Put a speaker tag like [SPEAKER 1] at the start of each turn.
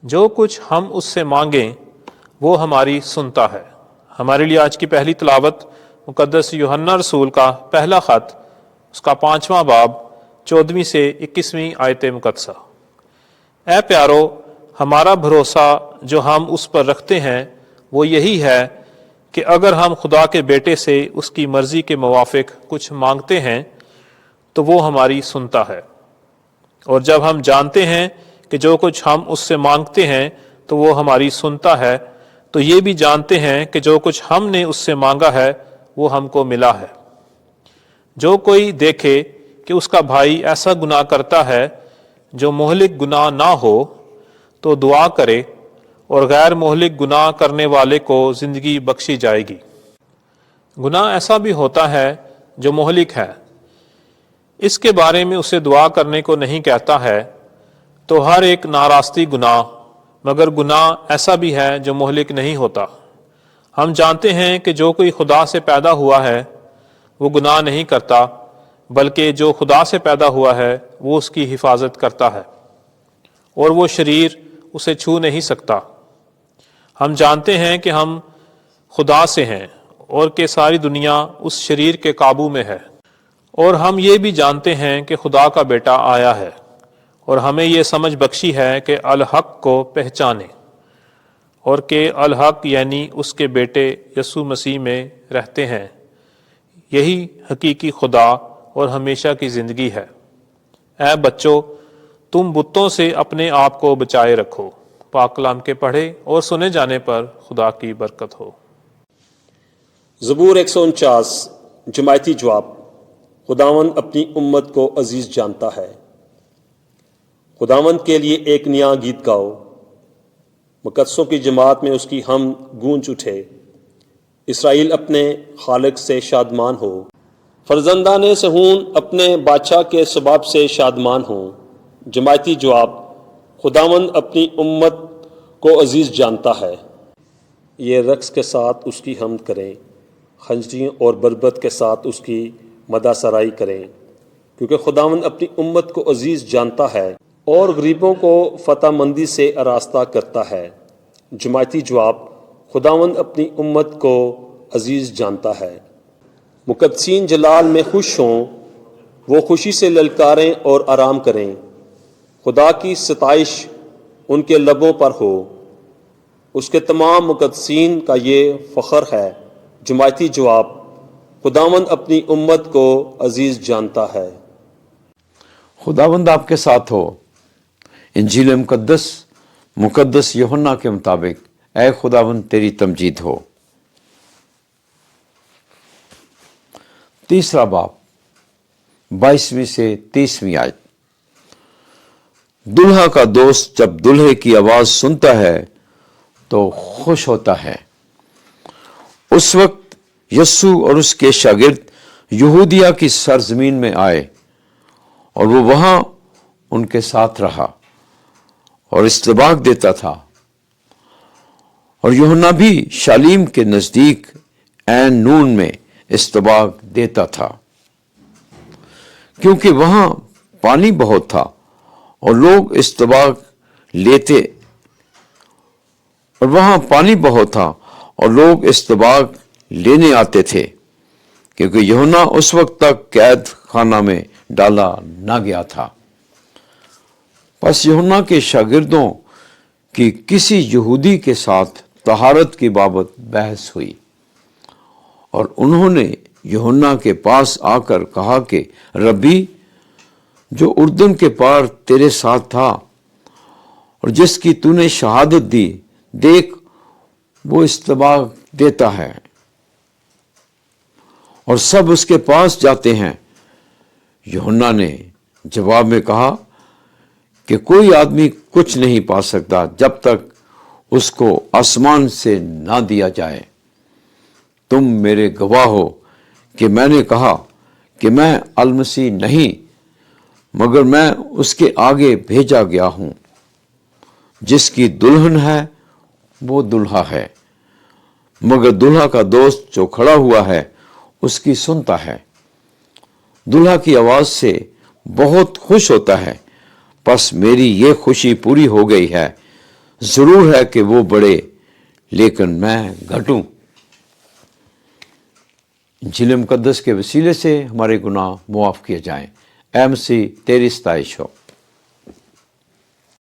[SPEAKER 1] جو کچھ ہم اس سے مانگیں وہ ہماری سنتا ہے۔ ہمارے لیے آج کی پہلی تلاوت مقدس یوحنا رسول کا پہلا خط، اس کا 5واں باب 14ویں سے 21ویں آیت مقدسہ۔ اے پیارو، ہمارا بھروسہ جو ہم اس پر رکھتے ہیں وہ یہی ہے کہ اگر ہم خدا کے بیٹے سے اس کی مرضی کے موافق کچھ مانگتے ہیں تو وہ ہماری سنتا ہے۔ اور جب ہم جانتے ہیں کہ جو کچھ ہم اس سے مانگتے ہیں تو وہ ہماری سنتا ہے، تو یہ بھی جانتے ہیں کہ جو کچھ ہم نے اس سے مانگا ہے وہ ہم کو ملا ہے۔ جو کوئی دیکھے کہ اس کا بھائی ایسا گناہ کرتا ہے جو مہلک گناہ نہ ہو تو دعا کرے، اور غیر مہلک گناہ کرنے والے کو زندگی بخشی جائے گی۔ گناہ ایسا بھی ہوتا ہے جو مہلک ہے، اس کے بارے میں اسے دعا کرنے کو نہیں کہتا ہے، تو ہر ایک ناراستی گناہ، مگر گناہ ایسا بھی ہے جو مہلک نہیں ہوتا۔ ہم جانتے ہیں کہ جو کوئی خدا سے پیدا ہوا ہے وہ گناہ نہیں کرتا، بلکہ جو خدا سے پیدا ہوا ہے وہ اس کی حفاظت کرتا ہے، اور وہ شریر اسے چھو نہیں سکتا۔ ہم جانتے ہیں کہ ہم خدا سے ہیں اور کہ ساری دنیا اس شریر کے قابو میں ہے، اور ہم یہ بھی جانتے ہیں کہ خدا کا بیٹا آیا ہے اور ہمیں یہ سمجھ بخشی ہے کہ الحق کو پہچانے، اور کہ الحق یعنی اس کے بیٹے یسوع مسیح میں رہتے ہیں۔ یہی حقیقی خدا اور ہمیشہ کی زندگی ہے۔ اے بچوں، تم بتوں سے اپنے آپ کو بچائے رکھو۔ پاک کلام کے پڑھے اور سنے جانے پر خدا کی برکت ہو۔
[SPEAKER 2] زبور 149 جماعتی جواب۔ خداوند اپنی امت کو عزیز جانتا ہے۔ خداوند کے لیے ایک نیا گیت گاؤ، مقدسوں کی جماعت میں اس کی حمد گونج اٹھے۔ اسرائیل اپنے خالق سے شادمان ہو، فرزندان صہیون اپنے بادشاہ کے سباب سے شادمان ہوں۔ جماعتی جواب۔ خداوند اپنی امت کو عزیز جانتا ہے۔ یہ رقص کے ساتھ اس کی حمد کریں، خنجریوں اور بربت کے ساتھ اس کی مدح سرائی کریں، کیونکہ خداوند اپنی امت کو عزیز جانتا ہے اور غریبوں کو فتح مندی سے آراستہ کرتا ہے۔ جماعتی جواب۔ خداوند اپنی امت کو عزیز جانتا ہے۔ مقدسین جلال میں خوش ہوں، وہ خوشی سے للکاریں اور آرام کریں۔ خدا کی ستائش ان کے لبوں پر ہو، اس کے تمام مقدسین کا یہ فخر ہے۔ جماعتی جواب۔ خداوند اپنی امت کو عزیز جانتا ہے۔
[SPEAKER 3] خداوند آپ کے ساتھ ہو۔ انجیل مقدس یوحنا کے مطابق اے خداوند تیری تمجید ہو۔ تیسرا باب 22ویں سے 30ویں آیت۔ دلہا کا دوست جب دلہے کی آواز سنتا ہے تو خوش ہوتا ہے۔ اس وقت یسوع اور اس کے شاگرد یہودیہ کی سرزمین میں آئے، اور وہ وہاں ان کے ساتھ رہا اور استباق دیتا تھا۔ اور یوحنا بھی شالیم کے نزدیک عین نون میں استباق دیتا تھا، کیونکہ وہاں پانی بہت تھا اور لوگ استباق لیتے اور وہاں پانی بہت تھا اور لوگ استباق لینے آتے تھے، کیونکہ یوحنا اس وقت تک قید خانہ میں ڈالا نہ گیا تھا۔ پس یوحنا کے شاگردوں کی کسی یہودی کے ساتھ طہارت کی بابت بحث ہوئی، اور انہوں نے یوحنا کے پاس آ کر کہا کہ ربی، جو اردن کے پار تیرے ساتھ تھا اور جس کی تو نے شہادت دی، دیکھ وہ استباق دیتا ہے اور سب اس کے پاس جاتے ہیں۔ یوحنا نے جواب میں کہا کہ کوئی آدمی کچھ نہیں پا سکتا جب تک اس کو آسمان سے نہ دیا جائے۔ تم میرے گواہ ہو کہ میں نے کہا کہ میں المسیح نہیں، مگر میں اس کے آگے بھیجا گیا ہوں۔ جس کی دلہن ہے وہ دلہا ہے، مگر دلہا کا دوست جو کھڑا ہوا ہے اس کی سنتا ہے۔ دلہا کی آواز سے بہت خوش ہوتا ہے، پس میری یہ خوشی پوری ہو گئی ہے۔ ضرور ہے کہ وہ بڑھے لیکن میں گھٹوں۔ انجیل مقدس کے وسیلے سے ہمارے گناہ معاف کیے جائیں۔ اے مسیح تیری ستائش ہو۔